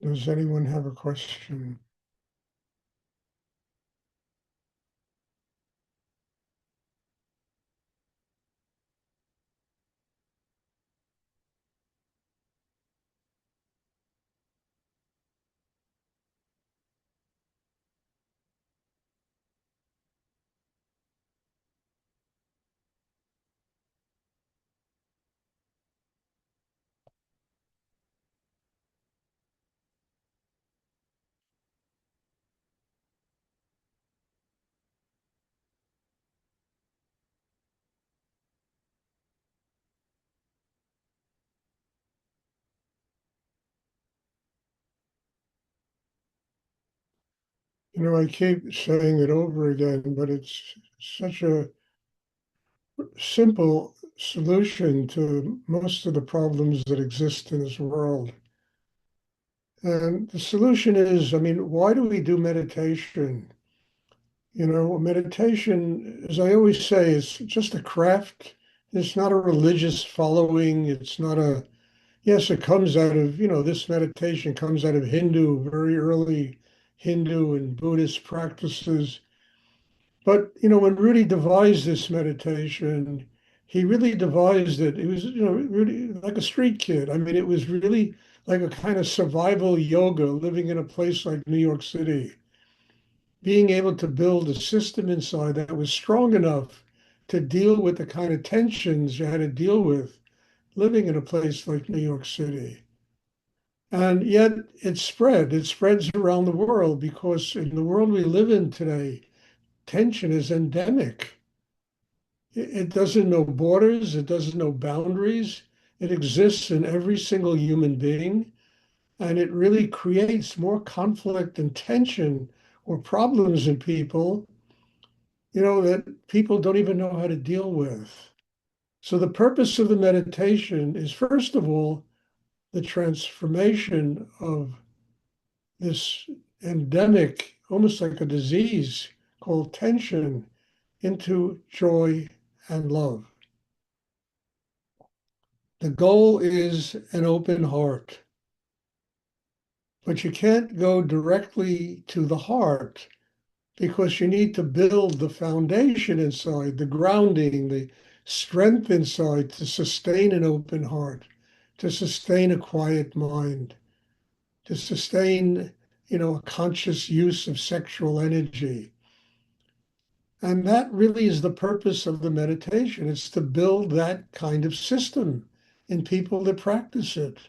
Does anyone have a question? I keep saying it over again, but it's such a simple solution to most of the problems that exist in this world. And the solution is, why do we do meditation? Meditation, as I always say, is just a craft. It's not a religious following. It's not a, yes, it comes out of, this meditation comes out of very early Hindu and Buddhist practices. But, when Rudy devised this meditation, he really devised it. It was, really like a street kid. It was really like a kind of survival yoga living in a place like New York City, being able to build a system inside that was strong enough to deal with the kind of tensions you had to deal with living in a place like New York City. And yet it spreads around the world because in the world we live in today, tension is endemic. It doesn't know borders, it doesn't know boundaries. It exists in every single human being, and it really creates more conflict and tension or problems in people, that people don't even know how to deal with. So the purpose of the meditation is, first of all, the transformation of this endemic, almost like a disease called tension, into joy and love. The goal is an open heart, but you can't go directly to the heart because you need to build the foundation inside, the grounding, the strength inside to sustain an open heart, to sustain a quiet mind, to sustain, a conscious use of sexual energy. And that really is the purpose of the meditation. It's to build that kind of system in people that practice it.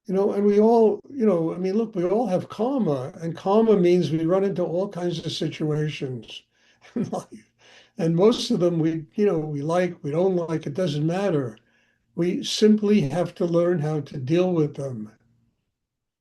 And we all, look, we all have karma, and karma means we run into all kinds of situations in life. And most of them we like, we don't like, it doesn't matter. We simply have to learn how to deal with them.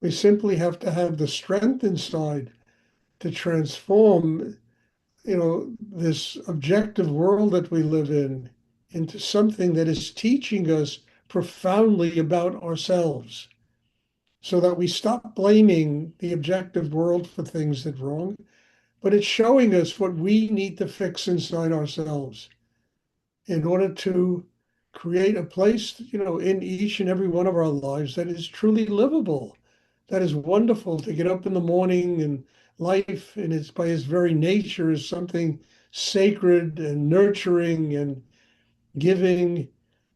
We simply have to have the strength inside to transform, this objective world that we live in into something that is teaching us profoundly about ourselves, so that we stop blaming the objective world for things that are wrong, but it's showing us what we need to fix inside ourselves in order to create a place, in each and every one of our lives that is truly livable, that is wonderful to get up in the morning, and life and its by its very nature is something sacred and nurturing and giving.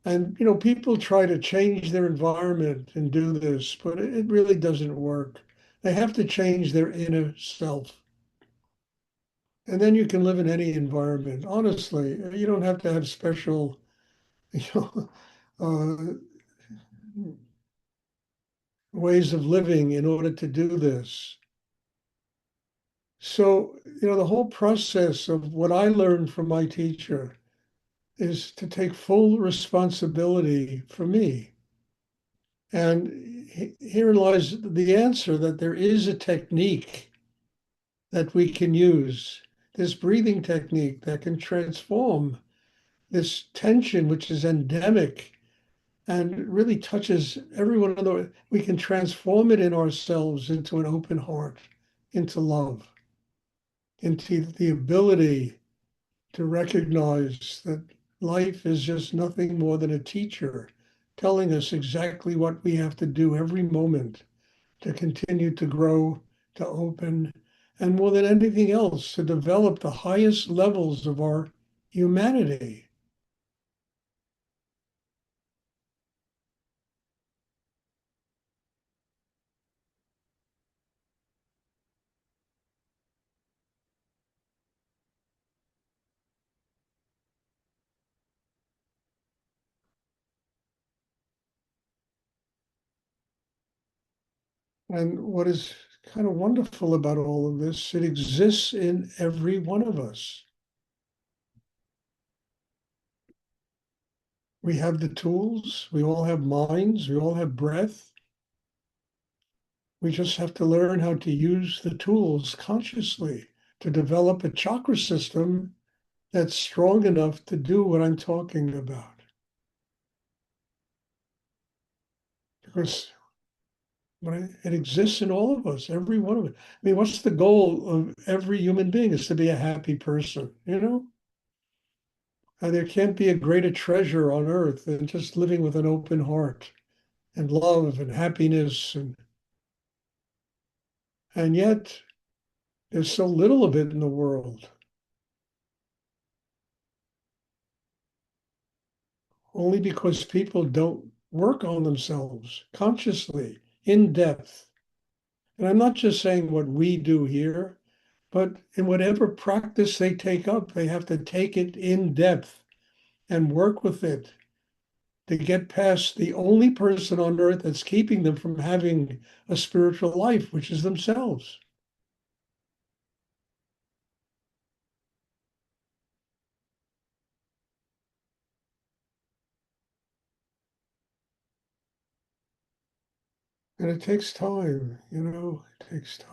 And people try to change their environment and do this, but it really doesn't work. They have to change their inner self. And then you can live in any environment. Honestly, you don't have to have special, you know, uh, ways of living in order to do this. So, the whole process of what I learned from my teacher is to take full responsibility for me. And herein lies the answer, that there is a technique that we can use, this breathing technique that can transform this tension, which is endemic and really touches everyone. We can transform it in ourselves into an open heart, into love, into the ability to recognize that life is just nothing more than a teacher telling us exactly what we have to do every moment. to continue to grow, to open, and more than anything else, to develop the highest levels of our humanity. And what is kind of wonderful about all of this, it exists in every one of us. We have the tools, we all have minds, we all have breath. We just have to learn how to use the tools consciously to develop a chakra system that's strong enough to do what I'm talking about. Because it exists in all of us, every one of it. I mean, what's the goal of every human being is to be a happy person, you know? And there can't be a greater treasure on earth than just living with an open heart and love and happiness. And yet there's so little of it in the world, only because people don't work on themselves consciously, in depth. And I'm not just saying what we do here, but in whatever practice they take up, they have to take it in depth and work with it to get past the only person on earth that's keeping them from having a spiritual life, which is themselves. And it takes time, it takes time.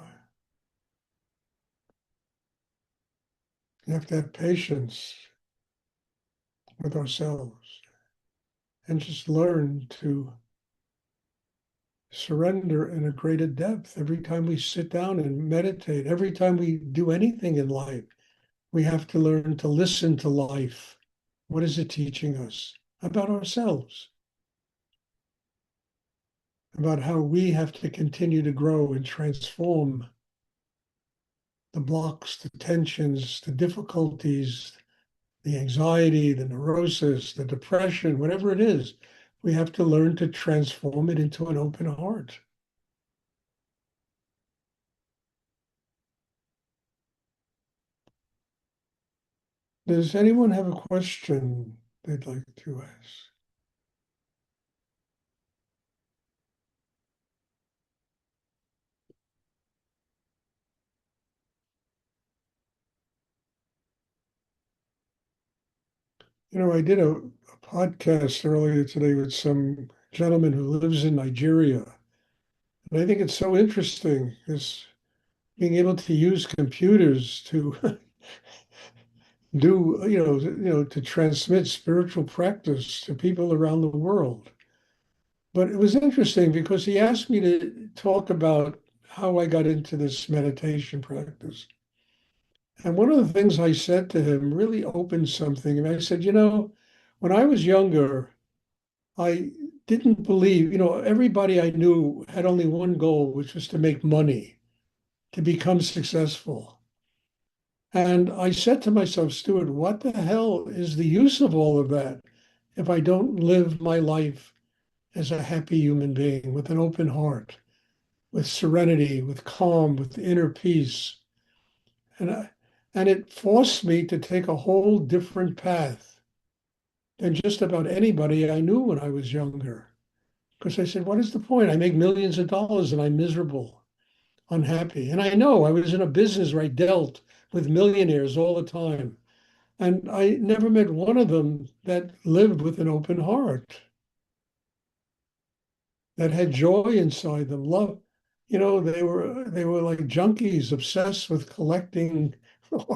You have to have patience with ourselves and just learn to surrender in a greater depth every time we sit down and meditate, every time we do anything in life. We have to learn to listen to life. What is it teaching us about ourselves? About how we have to continue to grow and transform the blocks, the tensions, the difficulties, the anxiety, the neurosis, the depression, whatever it is. We have to learn to transform it into an open heart. Does anyone have a question they'd like to ask? I did a podcast earlier today with some gentleman who lives in Nigeria. And I think it's so interesting is being able to use computers to do, to transmit spiritual practice to people around the world. But it was interesting because he asked me to talk about how I got into this meditation practice. And one of the things I said to him really opened something. And I said, when I was younger, I didn't believe, everybody I knew had only one goal, which was to make money, to become successful. And I said to myself, Stuart, what the hell is the use of all of that if I don't live my life as a happy human being with an open heart, with serenity, with calm, with inner peace? And and it forced me to take a whole different path than just about anybody I knew when I was younger. Because I said, what is the point? I make millions of dollars and I'm miserable, unhappy. And I know I was in a business where I dealt with millionaires all the time. And I never met one of them that lived with an open heart, that had joy inside them, love. They were like junkies obsessed with collecting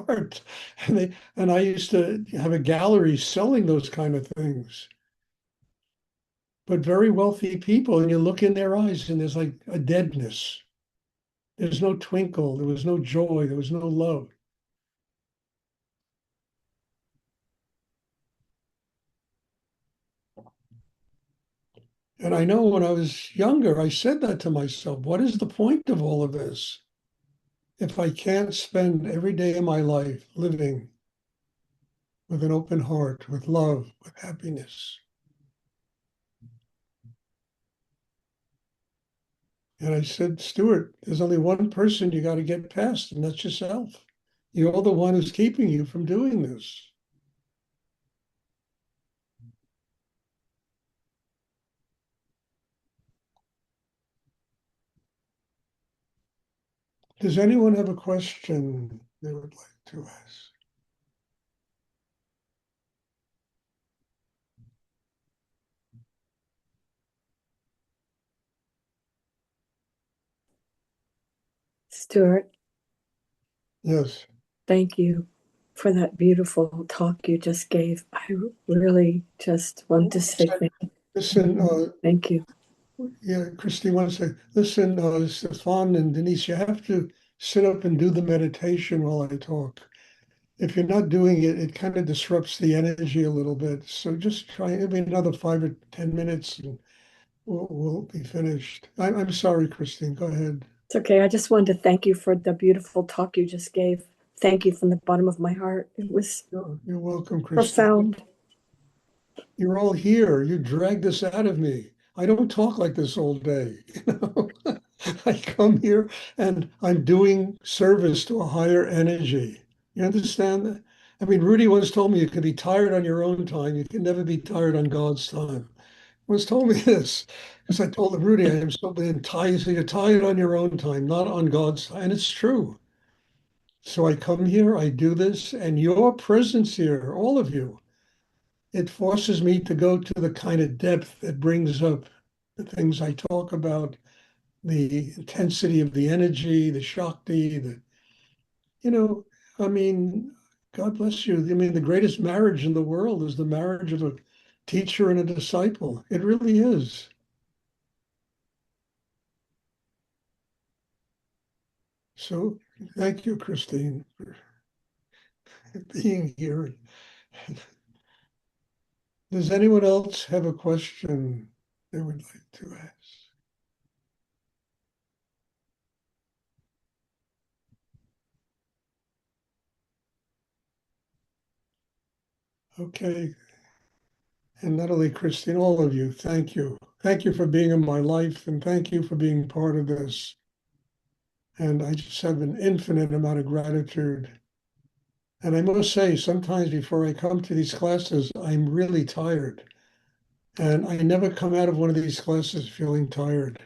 art. And I used to have a gallery selling those kind of things. But very wealthy people, and you look in their eyes and there's like a deadness. There's no twinkle, there was no joy, there was no love. And I know when I was younger, I said that to myself. What is the point of all of this if I can't spend every day of my life living with an open heart, with love, with happiness? And I said, Stuart, there's only one person you got to get past, and that's yourself. You're the one who's keeping you from doing this. Does anyone have a question they would like to ask? Stuart, Yes. thank you for that beautiful talk you just gave. I really just want to say Listen, thank you. yeah, Christy, want to say, listen, Stefan and Denise, you have to sit up and do the meditation while I talk. If you're not doing it, it kind of disrupts the energy a little bit. So just try maybe another 5 or 10 minutes and we'll be finished. I'm sorry, Christine, go ahead. It's okay. I just wanted to thank you for the beautiful talk you just gave. Thank you from the bottom of my heart. It was You're welcome, Christine. profound. You're all here. You dragged this out of me. I don't talk like this all day. I come here and I'm doing service to a higher energy. You understand that? I mean, Rudy once told me you can be tired on your own time. You can never be tired on God's time. Once told me this because I told him, Rudy, I am so tired. So you're tired on your own time, not on God's time. And it's true. So I come here, I do this, and your presence here, all of you, it forces me to go to the kind of depth that brings up the things I talk about, the intensity of the energy, the Shakti, you know, I mean, God bless you. I mean, the greatest marriage in the world is the marriage of a teacher and a disciple. It really is. So thank you, Christine, for being here. Does anyone else have a question they would like to ask? Okay. And not only Christine, all of you, thank you. Thank you for being in my life and thank you for being part of this. And I just have an infinite amount of gratitude. And I must say, sometimes before I come to these classes, I'm really tired. And I never come out of one of these classes feeling tired.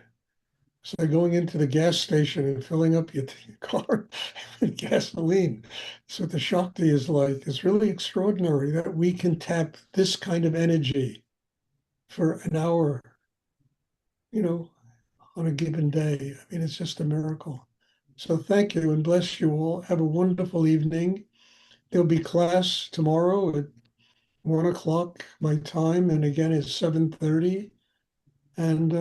It's like going into the gas station and filling up your car with gasoline. So what the Shakti is like. It's really extraordinary that we can tap this kind of energy for an hour, you know, on a given day. I mean, it's just a miracle. So thank you and bless you all. Have a wonderful evening. There'll be class tomorrow at 1 o'clock my time, and again it's 7:30. And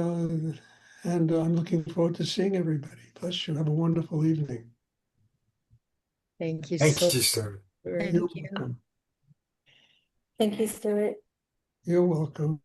I'm looking forward to seeing everybody. Bless you. Have a wonderful evening. Thank you Thank so you, sir. much. You're Thank you. welcome. Thank you, Stuart. You're welcome.